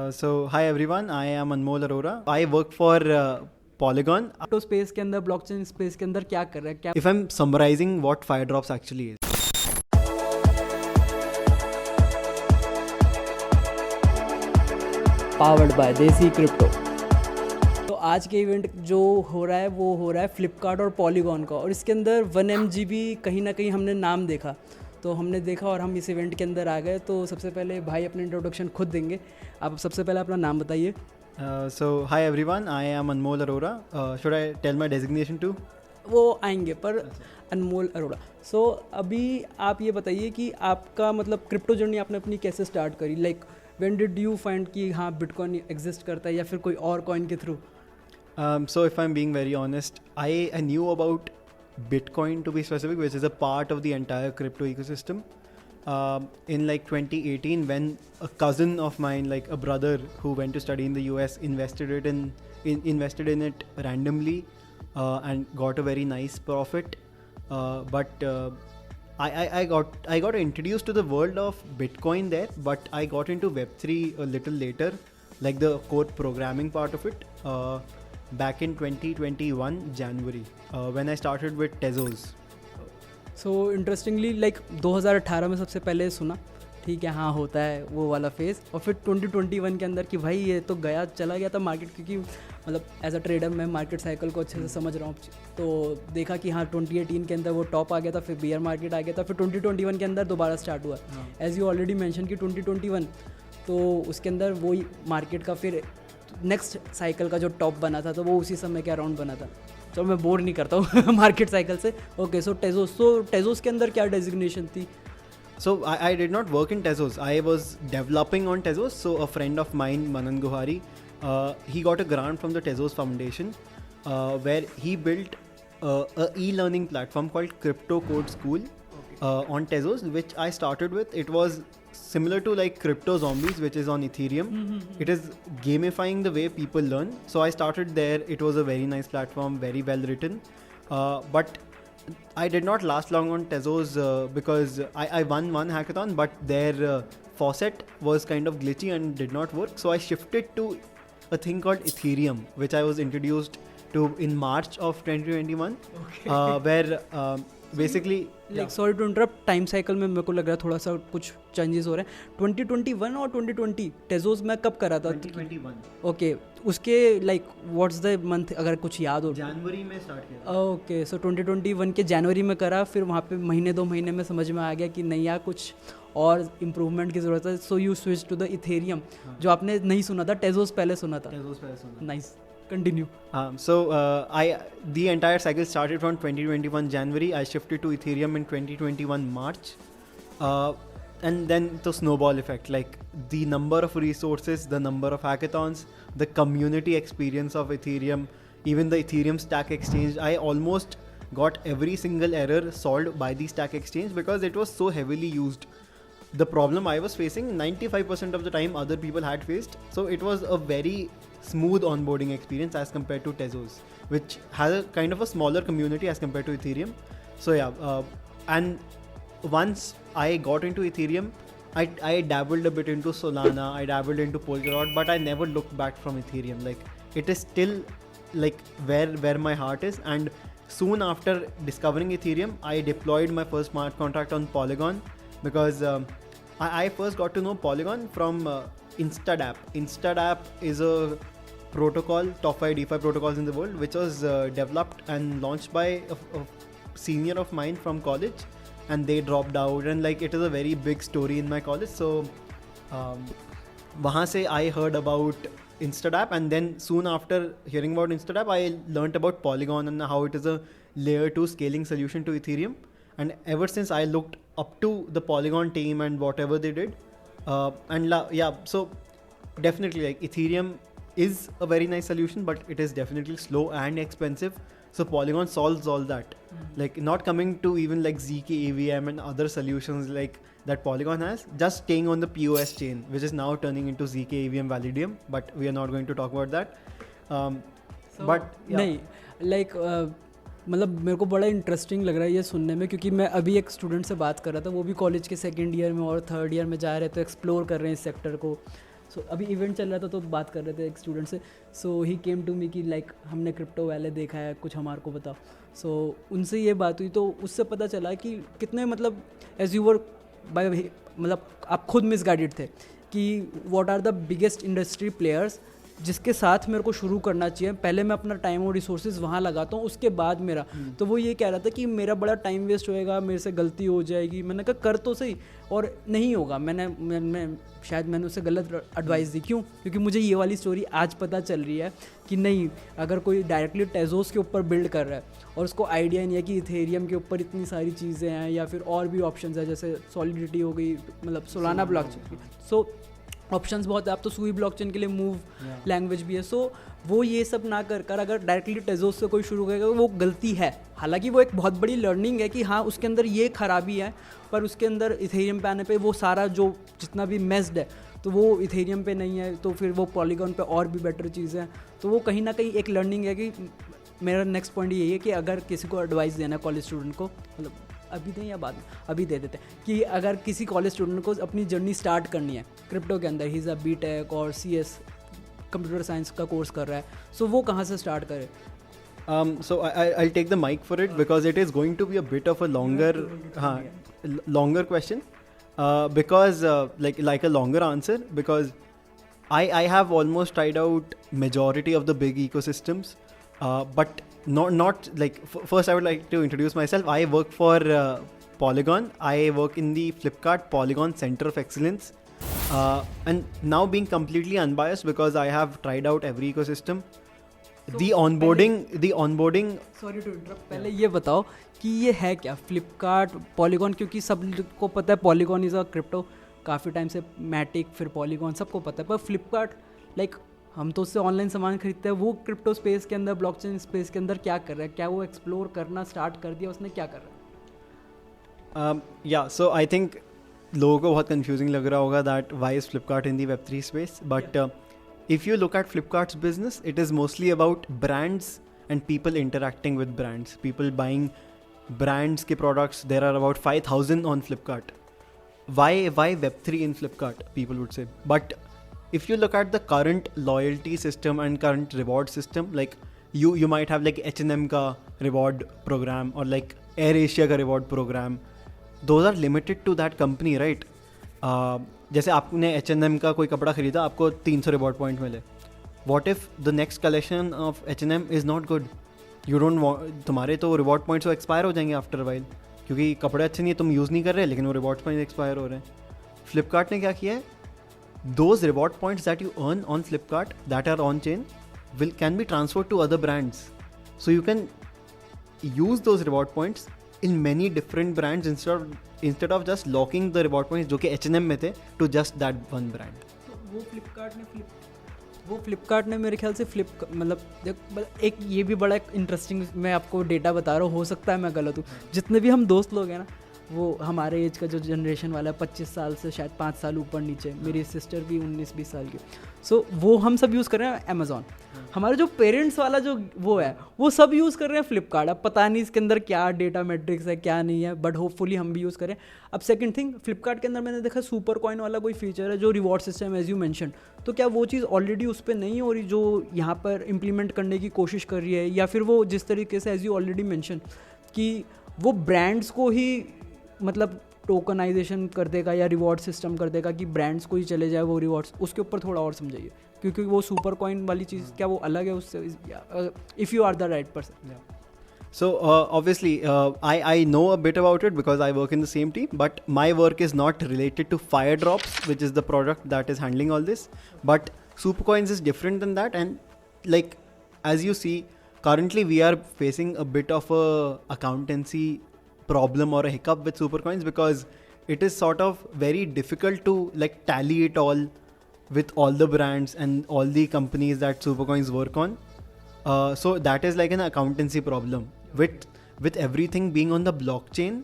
Hi everyone, I am Anmol Arora. I work for Polygon. तो space के अंदर blockchain space के अंदर क्या कर रहा है क्या If I'm summarizing what Firedrops actually is. Powered by Desi crypto. तो आज के इवेंट जो हो रहा है वो हो रहा है फ्लिपकार्ट और पॉलीगॉन का, और इसके अंदर 1 MGB कहीं ना कहीं हमने नाम देखा, तो हमने देखा और हम इस इवेंट के अंदर आ गए। तो सबसे पहले भाई अपने इंट्रोडक्शन खुद देंगे। आप सबसे पहले अपना नाम बताइए। Hi everyone, I am Anmol Arora. Should I tell my designation too? वो आएंगे पर अनमोल अरोड़ा। सो अभी आप ये बताइए कि आपका मतलब क्रिप्टो जर्नी आपने अपनी कैसे स्टार्ट करी, like when did you find कि हाँ बिटकॉइन एग्जिस्ट करता है या फिर कोई और कॉइन के through? So if I'm being very honest, I knew about Bitcoin to be specific, which is a part of the entire crypto ecosystem. In like 2018, when a cousin of mine, like a brother who went to study in the US, invested in it randomly and got a very nice profit. But I got introduced to the world of Bitcoin there, but I got into Web3 a little later, like the code programming part of it. Back in 2021 January, when I started with Tezos. So interestingly like 2018 में सबसे पहले सुना, ठीक है हाँ होता है वो वाला फेज़, और फिर 2021 के अंदर कि भाई ये तो गया चला गया था मार्केट, क्योंकि मतलब एज अ ट्रेडर मैं मार्केट साइकिल को अच्छे से समझ रहा हूँ। तो देखा कि हाँ 2018 के अंदर वो टॉप आ गया था, फिर बियर मार्केट आ गया था, फिर 2021 के अंदर दोबारा स्टार्ट हुआ। एज यू ऑलरेडी मैंशन कि 2021 तो उसके अंदर वही मार्केट का फिर नेक्स्ट साइकिल का जो टॉप बना था, तो वो उसी समय के अराउंड बना था। तो मैं बोर नहीं करता हूँ मार्केट साइकिल से। ओके, सो टेजोस के अंदर क्या डेजिग्नेशन थी? So I did not work in Tezos. I was developing on Tezos. So a friend of mine, Manan Gohari, he got a grant from the Tezos Foundation, where he built a e-learning platform called Crypto Code School on Tezos, which I started with. It was similar to like Crypto Zombies, which is on Ethereum. It is gamifying the way people learn. So I started there. It was a very nice platform, very well written, but I did not last long on Tezos because I won one hackathon, but their faucet was kind of glitchy and did not work. So I shifted to a thing called Ethereum, which I was introduced to in March of 2021, where basically like sorry to interrupt, time cycle में मेरे को लग रहा है थोड़ा सा कुछ changes हो रहे हैं। 2021 और 2020 टेजोस में कब करा था? 2021. ओके, उसके लाइक व्हाट्स द मंथ अगर कुछ याद हो? जनवरी में स्टार्ट किया। ओके, सो 2021 के जनवरी में करा, फिर वहाँ पे महीने 2 महीने में समझ में आ गया कि नहीं यार कुछ और इम्प्रूवमेंट की ज़रूरत है। So you switch to the Ethereum, जो आपने नहीं सुना था, टेजोस पहले सुना था। Nice, continue. So the entire cycle started from 2021 January. I shifted to Ethereum in 2021 March, and then the snowball effect, like the number of resources, the number of hackathons, the community experience of Ethereum, even the Ethereum Stack Exchange. I almost got every single error solved by the Stack Exchange because it was so heavily used. The problem I was facing 95% of the time other people had faced, so it was a very smooth onboarding experience as compared to Tezos, which has a kind of a smaller community as compared to Ethereum. So and once I got into Ethereum, I dabbled a bit into Solana, I dabbled into Polkadot, but I never looked back from Ethereum. Like it is still like where my heart is. And soon after discovering Ethereum, I deployed my first smart contract on Polygon because I first got to know Polygon from Instadapp. Instadapp is a protocol, top 5 DeFi protocols in the world, which was developed and launched by a senior of mine from college, and they dropped out, and like it is a very big story in my college. So वहाँ से I heard about Instadapp, and then soon after hearing about Instadapp, I learnt about Polygon and how it is a layer 2 scaling solution to Ethereum. And ever since I looked up to the Polygon team and whatever they did, so definitely like Ethereum is a very nice solution, but it is definitely slow and expensive. So Polygon solves all that. Like not coming to even like ZK AVM and other solutions like that Polygon has, just staying on the POS chain, which is now turning into ZK AVM Validium, but we are not going to talk about that. नहीं like मतलब मेरे को बड़ा interesting लग रहा है ये सुनने में, क्योंकि मैं अभी एक स्टूडेंट से बात कर रहा था, वो भी कॉलेज के सेकेंड ईयर में और थर्ड ईयर में जा रहे हैं, तो एक्सप्लोर कर रहे हैं इस सेक्टर को। सो अभी इवेंट चल रहा था तो बात कर रहे थे एक स्टूडेंट से, सो ही केम टू मी कि लाइक हमने क्रिप्टो वैले देखा है, कुछ हमारे को बताओ। सो उनसे ये बात हुई तो उससे पता चला कि कितने मतलब एज यू वर बाय मतलब आप खुद मिसगाइडेड थे कि what are the biggest industry players जिसके साथ मेरे को शुरू करना चाहिए, पहले मैं अपना टाइम और रिसोर्सेज वहाँ लगाता हूँ उसके बाद मेरा। तो वो ये कह रहा था कि मेरा बड़ा टाइम वेस्ट होएगा, मेरे से गलती हो जाएगी। मैंने कहा कर तो सही, और नहीं होगा। मैं शायद मैंने उसे गलत एडवाइस दी। क्यों? क्योंकि मुझे ये वाली स्टोरी आज पता चल रही है कि नहीं, अगर कोई डायरेक्टली टेजोस के ऊपर बिल्ड कर रहा है और उसको आइडिया नहीं है कि इथेरियम के ऊपर इतनी सारी चीज़ें हैं या फिर और भी ऑप्शंस है, जैसे सॉलिडिटी हो गई, मतलब सोलाना ब्लॉकचेन। सो ऑप्शंस बहुत है। आप तो सुई ब्लॉकचेन के लिए मूव लैंग्वेज भी है। सो वो ये सब ना कर कर अगर डायरेक्टली टेजोस से कोई शुरू करेगा वो गलती है। हालांकि वो एक बहुत बड़ी लर्निंग है कि हाँ उसके अंदर ये खराबी है, पर उसके अंदर इथेरियम पे आने पे वो सारा जो जितना भी मेस्ड है तो वो इथेरियम पे नहीं है, तो फिर वो पॉलीगॉन पे और भी बेटर चीज़ें हैं। तो वो कहीं ना कहीं एक लर्निंग है कि मेरा नेक्स्ट पॉइंट यही है कि अगर किसी को एडवाइस देना है कॉलेज स्टूडेंट को, मतलब अभी दें या बाद में, अभी दे देते हैं कि अगर किसी कॉलेज स्टूडेंट को अपनी जर्नी स्टार्ट करनी है क्रिप्टो के अंदर, ही इज़ अ बीटेक और CS कंप्यूटर साइंस का कोर्स कर रहा है, सो वो कहाँ से स्टार्ट करे? So I'll take the mic for it because it is going to be a bit of a longer question, because like a longer answer, because I have almost tried out majority of the big ecosystems, but not like first I would like to introduce myself. I work for Polygon. I work in the Flipkart Polygon Center of Excellence, and now being completely unbiased because I have tried out every ecosystem. The onboarding sorry to interrupt, पहले ये बताओ कि ये है क्या Flipkart polygon? क्योंकि सबको पता है पॉलीगॉन इज़ अ क्रिप्टो, काफ़ी टाइम से मैटिक फिर पॉलीगॉन सबको पता है, पर फ्लिपकार्ट लाइक हम तो उससे ऑनलाइन सामान खरीदते हैं, वो क्रिप्टो स्पेस के अंदर, ब्लॉकचेन स्पेस के अंदर क्या कर रहा है? क्या वो एक्सप्लोर करना स्टार्ट कर दिया उसने, क्या कर रहा है? या सो आई थिंक लोगों को बहुत कंफ्यूजिंग लग रहा होगा that why is Flipkart in the Web3 space, but if you look at Flipkart's business, it is mostly about brands and people interacting with brands, people buying brands ke products. There are about 5,000 on Flipkart. Why Web3 in Flipkart, people would say. But if you look at the current loyalty system and current reward system, like you might have like H&M ka reward program or like AirAsia ka reward program. Those are limited to that company, right? जैसे आपने H&M का कोई कपड़ा खरीदा, आपको 300 reward point मिले. What if the next collection of H&M is not good? You don't want, तुम्हारे तो रिवॉर्ड पॉइंट्स वो एक्सपायर हो जाएंगे आफ्टर वाइल, क्योंकि कपड़े अच्छे नहीं है, तुम यूज़ नहीं कर रहे, लेकिन वो रिवॉर्ड पॉइंट्स एक्सपायर हो रहे हैं. फ्लिपकार्ट ने क्या किया है, those reward points that you earn on Flipkart that are on chain can be transferred to other brands. So you can use those reward points in many different brands instead of just locking the reward points जो कि H&M में थे to just that one brand. तो वो फ्लिपकार्ट ने मेरे ख्याल से मतलब एक ये भी बड़ा इंटरेस्टिंग, मैं आपको डेटा बता रहा हूँ, हो सकता है मैं गलत हूँ. जितने भी हम दोस्त लोग हैं ना, वो हमारे एज का जो जनरेशन वाला है, 25 साल से शायद 5 साल ऊपर नीचे, मेरी सिस्टर भी 19-20 साल की. सो वो हम सब यूज़ कर रहे हैं अमेज़ॉन. हमारे जो पेरेंट्स वाला जो वो है वो सब यूज़ कर रहे हैं फ्लिपकार्ट. अब पता नहीं इसके अंदर क्या डेटा मैट्रिक्स है क्या नहीं है, बट होपफुली हम भी यूज़ करें. अब सेकंड थिंग, फ्लिपकार्ट के अंदर मैंने देखा सुपर कॉइन वाला कोई फीचर है जो reward system as you mention. तो क्या वो चीज़ ऑलरेडी उस पर नहीं हो रही जो यहाँ पर इम्प्लीमेंट करने की कोशिश कर रही है, या फिर वो जिस तरीके से एज यू ऑलरेडी मेंशन कि वो ब्रांड्स को ही मतलब टोकनाइजेशन कर देगा या रिवॉर्ड सिस्टम कर देगा कि ब्रांड्स को ही चले जाए वो रिवॉर्ड्स? उसके ऊपर थोड़ा और समझाइए, क्योंकि वो सुपर कॉइन वाली चीज़ क्या वो अलग है उससे, if you are the right person? So obviously I know a bit about it because I work in the same team, but my work is not related to Firedrops, which is the product that is handling all this. But Supercoins is different than that, and like as you see, currently we are facing a bit of a accountancy problem or a hiccup with Supercoins because it is sort of very difficult to like tally it all with all the brands and all the companies that Supercoins work on. So that is like an accountancy problem. With everything being on the blockchain,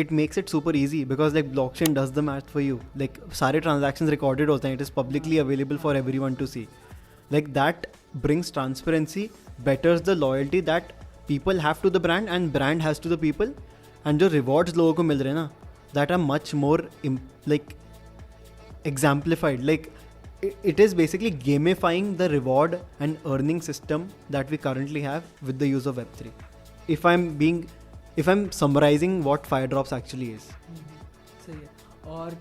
it makes it super easy because like blockchain does the math for you. Like सारे transactions recorded होते हैं, it is publicly available for everyone to see. Like that brings transparency, betters the loyalty that people have to the brand and brand has to the people. And जो rewards लोगों को मिल रहे हैं ना, that are much more like exemplified. Like it is basically gamifying the reward and earning system that we currently have with the use of Web3. If I'm summarizing what Firedrops actually is. सही है. और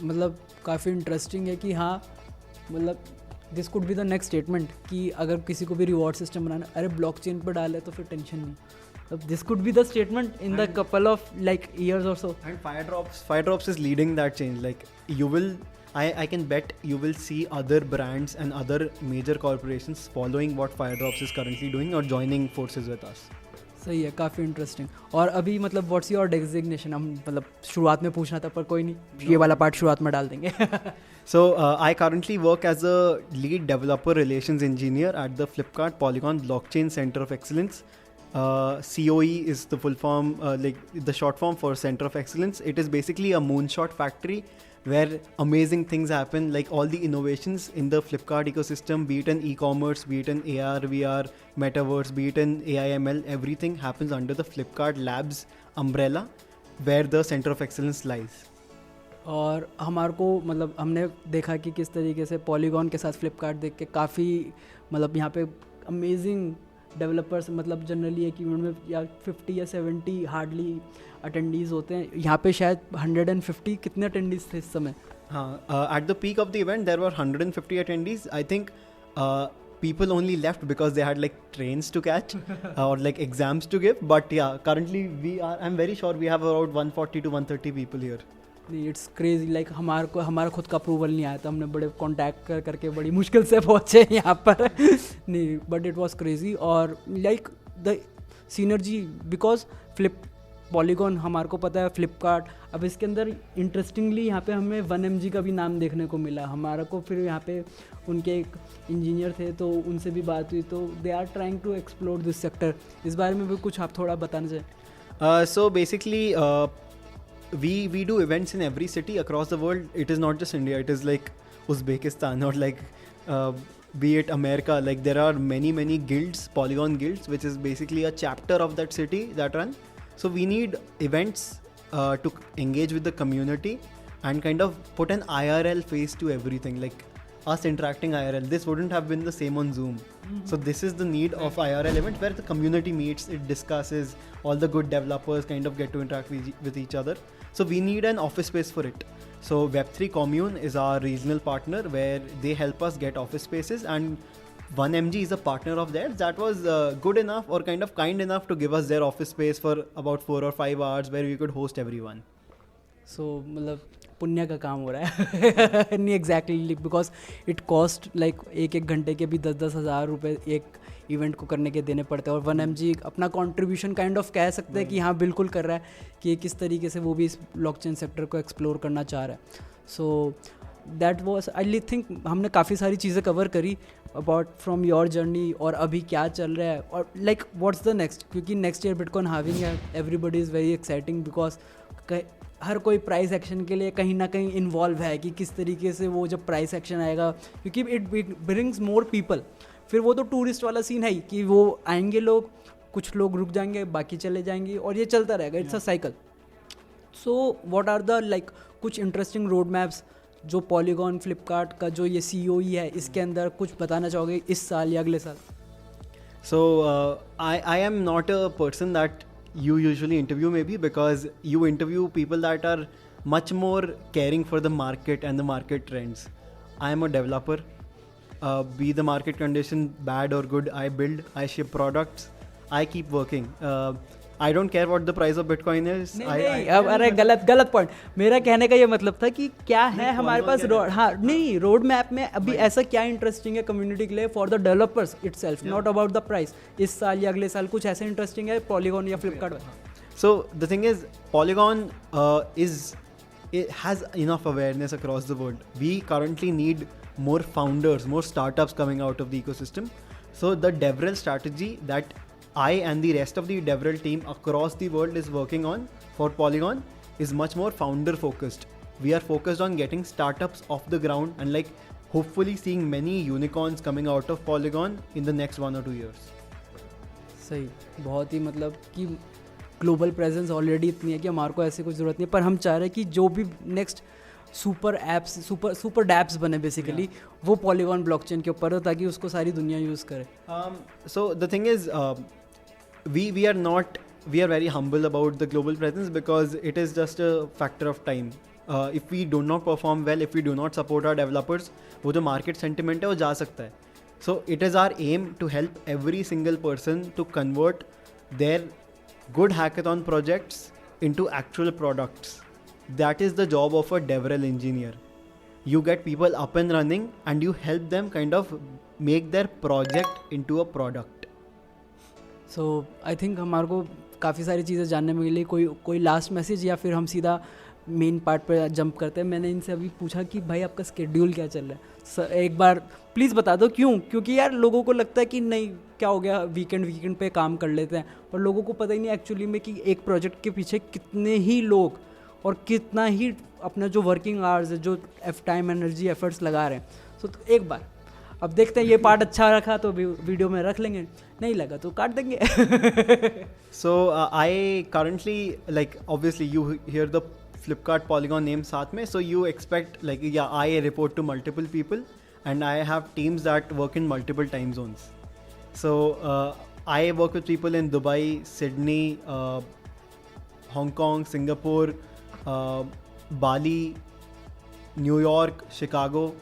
मतलब काफ़ी interesting है कि हाँ मतलब this could be the next statement कि अगर किसी को भी रिवॉर्ड सिस्टम बनाना, अरे ब्लॉकचेन पर डाले तो फिर टेंशन नहीं. अब this could be the statement in the couple of like years और सो. And Firedrops is leading that change. Like you will, I can bet you will see other brands and other major corporations following what Firedrops is currently doing or joining forces with us. सही है, काफ़ी interesting. और अभी मतलब what's your designation? हम मतलब शुरुआत में पूछना था पर कोई नहीं, ये वाला पार्ट शुरुआत में डाल देंगे. So I currently work as a lead developer relations engineer at the Flipkart Polygon Blockchain Center of Excellence. COE is the full form, like the short form for Center of Excellence. It is basically a moonshot factory where amazing things happen, like all the innovations in the Flipkart ecosystem, be it in e-commerce, be it in AR, VR, metaverse, be it in AI/ML, everything happens under the Flipkart Labs umbrella, where the Center of Excellence lies. और हमारे को मतलब हमने देखा कि किस तरीके से पॉलीगॉन के साथ फ्लिपकार्ट देख के काफ़ी मतलब यहाँ पे अमेजिंग डेवलपर्स, मतलब जनरली एक इवेंट में या 50 या 70 हार्डली अटेंडीज़ होते हैं. यहाँ पे शायद 150 कितने अटेंडीज़ थे इस समय? हाँ, at the peak of the event there were 150 attendees. I think people only left because they had like trains to catch or like exams to give. But yeah, currently I'm very sure we have around 140 to 130 people here. नहीं, it's crazy. Like हमारा खुद का approval नहीं आया था, हमने बड़े contact करके बड़ी मुश्किल से पहुँचे यहाँ पर. नहीं, बट इट वाज क्रेजी. और like the synergy because polygon हमारे को पता है फ्लिपकार्ट. अब इसके अंदर इंटरेस्टिंगली यहाँ पे हमें 1mg का भी नाम देखने को मिला हमारा को. फिर यहाँ पे उनके एक इंजीनियर थे तो उनसे भी बात हुई, तो they are trying to explore this sector. इस बारे में भी कुछ आप थोड़ा बताना चाहें? So basically we do events in every city across the world. It is not just India, it is like Uzbekistan or like be it America. Like there are many guilds, Polygon guilds, which is basically a chapter of that city that run. So we need events to engage with the community and kind of put an IRL face to everything, like us interacting IRL. This wouldn't have been the same on Zoom. So this is the need of IRL event where the community meets, it discusses, all the good developers kind of get to interact with each other. So we need an office space for it. So Web3 Commune is our regional partner where they help us get office spaces, and 1mg is a partner of theirs that was good enough or kind enough to give us their office space for about 4 or 5 hours where we could host everyone. सो मतलब पुण्य का काम हो रहा है. नहीं exactly, because it cost like एक घंटे के भी 10-10 हज़ार रुपये एक इवेंट को करने के देने पड़ते हैं. और 1mg अपना कंट्रीब्यूशन काइंड ऑफ कह सकते हैं कि हाँ बिल्कुल कर रहा है कि किस तरीके से वो भी इस ब्लॉकचेन सेक्टर को एक्सप्लोर करना चाह रहा है. So that was I think हमने काफ़ी सारी चीज़ें कवर करी अबाउट फ्रॉम योर जर्नी और अभी क्या चल रहा है और लाइक व्हाट्स द नेक्स्ट. क्योंकि नेक्स्ट ईयर बिटकॉइन हाविंग है, everybody is very exciting because हर कोई प्राइस एक्शन के लिए कहीं ना कहीं इन्वॉल्व है कि किस तरीके से वो जब प्राइस एक्शन आएगा, क्योंकि इट ब्रिंग्स मोर पीपल. फिर वो तो टूरिस्ट वाला सीन है ही कि वो आएंगे लोग, कुछ लोग रुक जाएंगे, बाकी चले जाएंगे और ये चलता रहेगा. It's a cycle. So what are the like कुछ इंटरेस्टिंग रोड मैप्स जो पॉलीगॉन फ्लिपकार्ट का जो ये COE है इसके अंदर कुछ बताना चाहोगे इस साल या अगले साल? So I am not a person that you usually interview, maybe because you interview people that are much more caring for the market and the market trends. I am a developer. Be the market condition bad or good, I build, I ship products, I keep working. I don't care what the price of Bitcoin is. नहीं, अब अरे गलत point. मेरा कहने का ये मतलब था कि क्या है हमारे पास रोड, हाँ नहीं रोड मैप में अभी ऐसा क्या इंटरेस्टिंग है कम्युनिटी के लिए for the developers itself, not about the price. इस साल या अगले साल कुछ ऐसा इंटरेस्टिंग है पॉलीगॉन या फ्लिपकार्ट में? So the thing is, Polygon it has enough awareness across the world. We currently need more founders, more startups coming out of the ecosystem. So the DevRel strategy that I and the rest of the DevRel team across the world is working on for Polygon is much more founder focused. We are focused on getting startups off the ground and like hopefully seeing many unicorns coming out of Polygon in the next 1 or 2 years. सही, बहुत ही मतलब कि global presence already इतनी है कि हमारे को ऐसी कुछ ज़रूरत नहीं है, पर हम चाह रहे हैं कि जो भी next super apps super dapps बने बेसिकली वो पॉलीगॉन ब्लॉकचेन के ऊपर हो ताकि उसको सारी दुनिया यूज़ करे. So the thing is, we are very humble about the global presence because it is just a factor of time. If we do not perform well, if we do not support our developers, वो जो market sentiment है वो जा सकता है. So it is our aim to help every single person to convert their good hackathon projects into actual products. That is the job of a DevRel engineer. You get people up and running and you help them kind of make their project into a product. So I think हमारे को काफ़ी सारी चीज़ें जानने में मिली. कोई last message या फिर हम सीधा मेन पार्ट पे जंप करते हैं. मैंने इनसे अभी पूछा कि भाई आपका स्केड्यूल क्या चल रहा है. सर एक बार प्लीज़ बता दो क्योंकि यार लोगों को लगता है कि नहीं क्या हो गया वीकेंड पे काम कर लेते हैं, पर लोगों को पता ही नहीं एक्चुअली में कि एक प्रोजेक्ट के पीछे कितने ही लोग और कितना ही अपना जो वर्किंग आवर्स है, जो टाइम एनर्जी एफर्ट्स लगा रहे हैं. सो तो एक बार अब देखते हैं ये पार्ट अच्छा रखा तो वीडियो में रख लेंगे, नहीं लगा तो काट देंगे. So I currently, like, obviously you hear the Flipkart Polygon name साथ में, so you expect, like, yeah, I report to multiple people and I have teams that work in multiple time zones. So I work with people in Dubai, Sydney, Hong Kong, Singapore, Bali, New York, Chicago.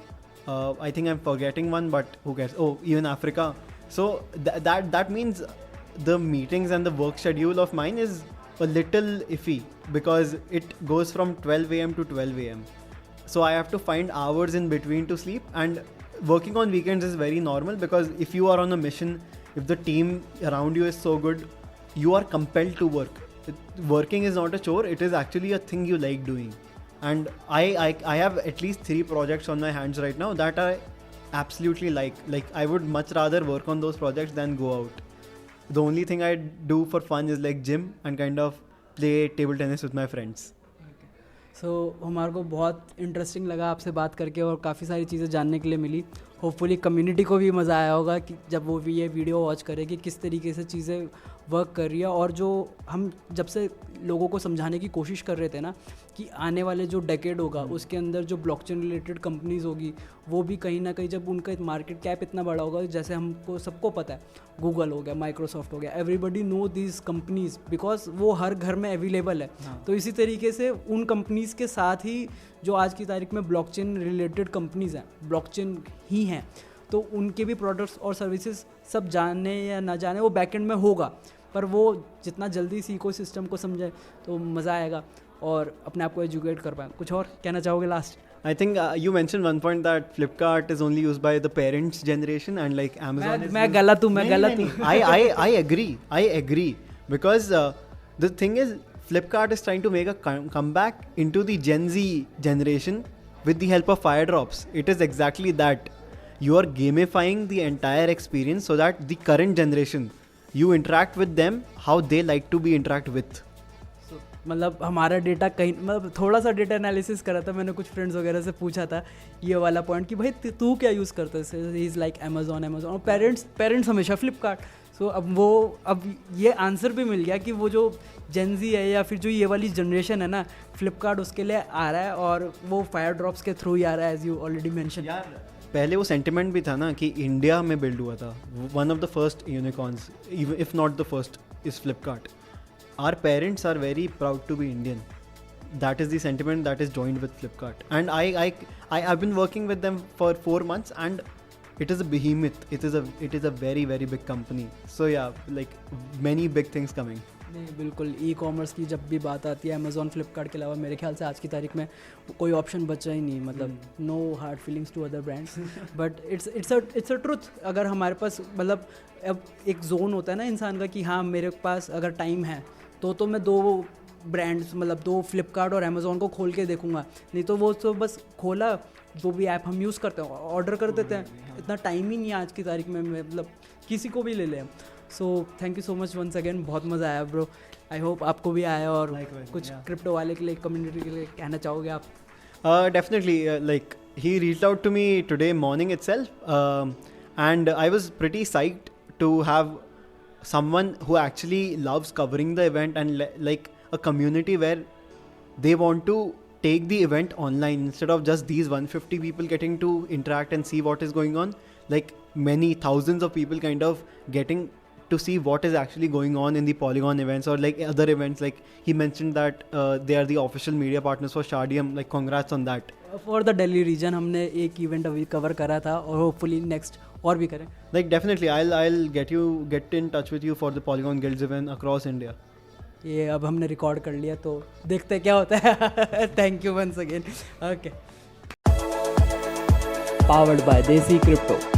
I think I'm forgetting one, but who cares? Oh, even Africa. So that means the meetings and the work schedule of mine is a little iffy because it goes from 12 a.m. to 12 a.m. So I have to find hours in between to sleep, and working on weekends is very normal because if you are on a mission, if the team around you is so good, you are compelled to work. Working is not a chore, it is actually a thing you like doing. And I have at least 3 projects on my hands right now that I absolutely like. Like, I would much rather work on those projects than go out. The only thing I do for fun is like gym and kind of play table tennis with my friends. सो हमारे को बहुत interesting लगा आपसे बात करके और काफ़ी सारी चीज़ें जानने के लिए मिली. होपफुली कम्युनिटी को भी मज़ा आया होगा कि जब वो भी ये वीडियो वॉच करे कि किस तरीके से चीज़ें वर्क कर रही है. और जो हम जब से लोगों को समझाने की कोशिश कर रहे थे ना कि आने वाले जो डेकेड होगा उसके अंदर जो ब्लॉकचेन रिलेटेड कंपनीज़ होगी वो भी कहीं ना कहीं जब उनका मार्केट कैप इतना बड़ा होगा, जैसे हमको सबको पता है गूगल हो गया, माइक्रोसॉफ्ट हो गया, everybody know these companies because वो हर घर में अवेलेबल है. तो इसी तरीके से उन कंपनीज़ के साथ ही जो आज की तारीख में ब्लॉकचेन रिलेटेड कंपनीज़ हैं, ब्लॉकचेन ही हैं, तो उनके भी प्रोडक्ट्स और सर्विसेज सब जाने या ना जाने वो बैकएंड में होगा. पर वो जितना जल्दी इस इकोसिस्टम को समझे तो मज़ा आएगा और अपने आप को एजुकेट कर पाए. कुछ और कहना चाहोगे last? I think you mentioned one point that Flipkart is only used by the parents' generation and like Amazon. मैं गलत हूँ. I agree because the thing is Flipkart is trying to make a comeback into the Gen Z generation with the help of Firedrops. It is exactly that. You are gamifying the entire experience so that the current generation, you interact with them how they like to be interact with. मतलब हमारा data कहीं, मतलब थोड़ा सा data analysis करा था मैंने, कुछ फ्रेंड्स वगैरह से पूछा था ये वाला पॉइंट कि भाई तू क्या यूज़ करता है. ही इज़ लाइक अमेजोन और पेरेंट्स हमेशा फ्लिपकार्ट. सो अब ये आंसर भी मिल गया कि वो जो जेनजी है या फिर जो ये वाली जनरेशन है ना, फ्लिपकार्ट उसके लिए आ रहा है और वो फायर ड्रॉप्स के थ्रू ही आ रहा है, एज यू ऑलरेडी मेंशन. यार पहले वो सेंटिमेंट भी था ना कि इंडिया में बिल्ड हुआ था. One of the first unicorns, if not the first, is Flipkart. Our parents are very proud to be Indian. That is the sentiment that is joined with Flipkart. And I've been working with them for 4 months and it is a behemoth. It is a very, very big company. So yeah, like many big things coming. नहीं बिल्कुल, e commerce की जब भी बात आती है Amazon Flipkart के अलावा मेरे ख्याल से आज की तारीख में कोई ऑप्शन बचा ही नहीं. मतलब no hard feelings to other brands, but it's a truth. अगर हमारे पास मतलब अब एक जोन होता है ना इंसान का कि हाँ मेरे पास अगर टाइम है तो मैं 2 ब्रांड्स, मतलब 2 फ्लिपकार्ट और अमेज़ोन को खोल के देखूंगा. नहीं तो वो तो बस खोला, जो भी ऐप हम यूज़ करते हैं ऑर्डर कर देते हैं. इतना टाइम ही नहीं है आज की तारीख में, मतलब किसी को भी ले लें. So thank you so much once again, बहुत मज़ा आया ब्रो. आई होप आपको भी आया. और कुछ क्रिप्टो वाले के लिए, कम्युनिटी के लिए कहना चाहोगे आप? Definitely, like he reached out to me today morning itself, and I was pretty psyched to have someone who actually loves covering the event and like a community where they want to take the event online instead of just these 150 people getting to interact and see what is going on. Like many thousands of people kind of getting to see what is actually going on in the Polygon events or like other events. Like he mentioned that they are the official media partners for Shardium. Like congrats on that. For the Delhi region हमने एक event अभी cover करा था और hopefully next और भी करें. Like definitely, I'll get in touch with you for the Polygon Guilds event across India. ये अब हमने रिकॉर्ड कर लिया तो देखते हैं क्या होता है. Thank you once again. Okay. Powered by Desi crypto.